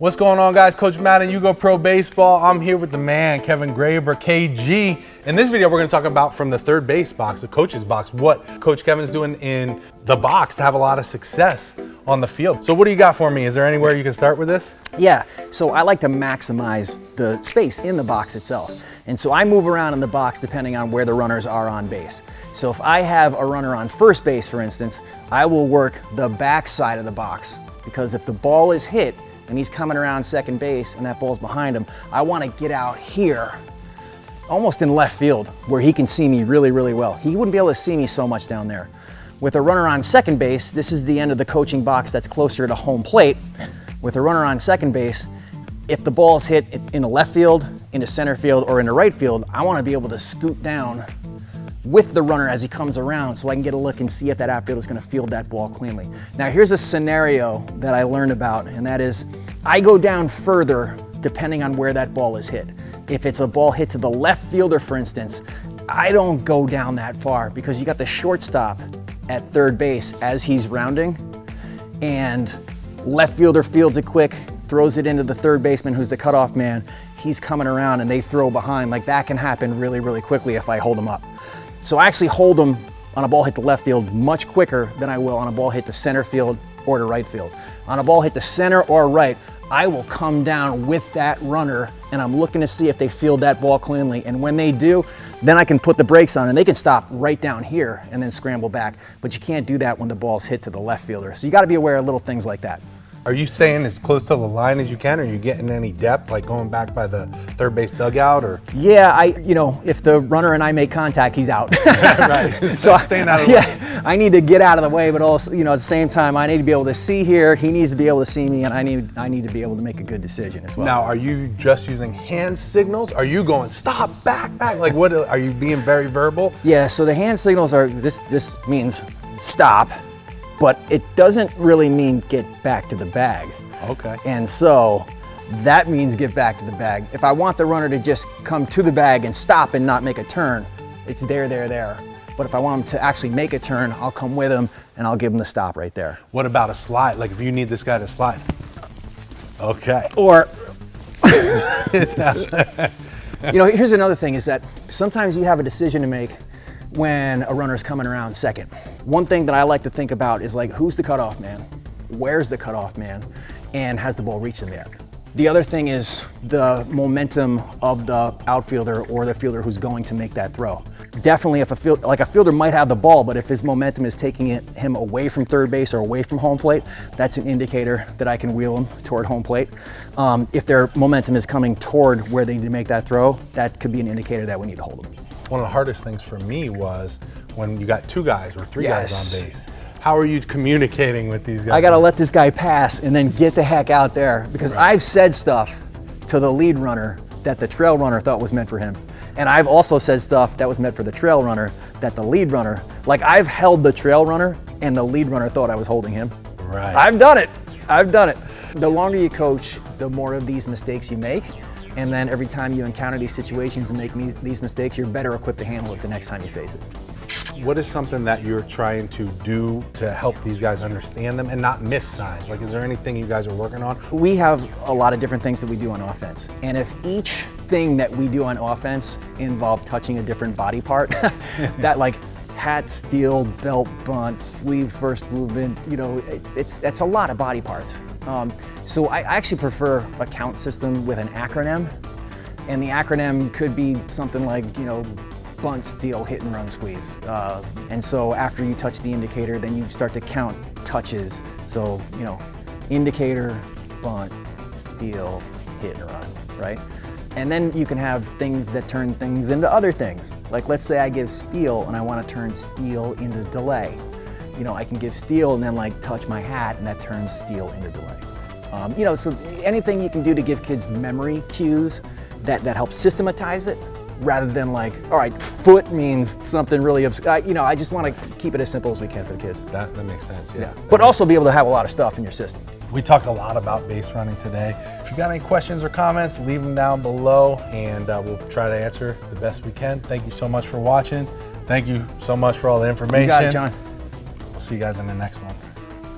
What's going on, guys? Coach Matt and Yugo Baseball. I'm here with the man, Kevin Graber, KG. In this video, we're gonna talk about from the third base box, the coach's box, what Coach Kevin's doing in the box to have a lot of success on the field. So what do you got for me? Is there anywhere you can start with this? Yeah, so I like to maximize the space in the box itself. And so I move around in the box depending on where the runners are on base. So if I have a runner on first base, for instance, I will work the back side of the box, because if the ball is hit and he's coming around second base and that ball's behind him, I want to get out here, almost in left field, where he can see me really, really well. He wouldn't be able to see me so much down there. With a runner on second base, this is the end of the coaching box that's closer to home plate. With a runner on second base, if the ball's hit into left field, into center field, or into right field, I want to be able to scoot down with the runner as he comes around so I can get a look and see if that outfielder is going to field that ball cleanly. Now here's a scenario that I learned about, and that is I go down further depending on where that ball is hit. If it's a ball hit to the left fielder, for instance, I don't go down that far because you got the shortstop at third base as he's rounding, and left fielder fields it quick, throws it into the third baseman who's the cutoff man. He's coming around and they throw behind. Like, that can happen really, really quickly if I hold him up. So I actually hold them on a ball hit to left field much quicker than I will on a ball hit to center field or to right field. On a ball hit to center or right, I will come down with that runner and I'm looking to see if they field that ball cleanly. And when they do, then I can put the brakes on and they can stop right down here and then scramble back. But you can't do that when the ball's hit to the left fielder. So you got to be aware of little things like that. Are you staying as close to the line as you can? Are you getting any depth, like going back by the third base dugout, or? Yeah, if the runner and I make contact, he's out. Right. So staying out of the way. I need to get out of the way, but also, at the same time, I need to be able to see here. He needs to be able to see me, and I need to be able to make a good decision as well. Now, are you just using hand signals? Are you going stop, back? Like, what? Are you being very verbal? Yeah. So the hand signals are this means stop. But it doesn't really mean get back to the bag. Okay. And so that means get back to the bag. If I want the runner to just come to the bag and stop and not make a turn, it's there. But if I want him to actually make a turn, I'll come with him and I'll give him the stop right there. What about a slide? Like, if you need this guy to slide. Okay. Or, here's another thing, is that sometimes you have a decision to make when a runner's coming around second. One thing that I like to think about is, like, who's the cutoff man? Where's the cutoff man? And has the ball reached him yet? The other thing is the momentum of the outfielder or the fielder who's going to make that throw. Definitely, if a fielder might have the ball, but if his momentum is taking him away from third base or away from home plate, that's an indicator that I can wheel him toward home plate. If their momentum is coming toward where they need to make that throw, that could be an indicator that we need to hold them. One of the hardest things for me was when you got two guys or three Yes. guys on base. How are you communicating with these guys? I got to let this guy pass and then get the heck out there, because Right. I've said stuff to the lead runner that the trail runner thought was meant for him. And I've also said stuff that was meant for the trail runner that the lead runner, like, I've held the trail runner and the lead runner thought I was holding him. Right. I've done it. The longer you coach, the more of these mistakes you make. And then every time you encounter these situations and make these mistakes, you're better equipped to handle it the next time you face it. What is something that you're trying to do to help these guys understand them and not miss signs? Like, is there anything you guys are working on? We have a lot of different things that we do on offense. And if each thing that we do on offense involved touching a different body part, that, like, hat, steal, belt, bunt, sleeve first movement, it's a lot of body parts. So I actually prefer a count system with an acronym. And the acronym could be something like, bunt, steal, hit and run, squeeze. And so after you touch the indicator, then you start to count touches. So, indicator, bunt, steal, hit and run, right? And then you can have things that turn things into other things. Like, let's say I give steal and I want to turn steal into delay. I can give steal and then, like, touch my hat and that turns steal into delay. So anything you can do to give kids memory cues that help systematize it, rather than, like, all right, foot means something really I just want to keep it as simple as we can for the kids. That makes sense, yeah. But also be able to have a lot of stuff in your system. We talked a lot about base running today. If you got any questions or comments, leave them down below and we'll try to answer the best we can. Thank you so much for watching. Thank you so much for all the information. You got it, John. We'll see you guys in the next one.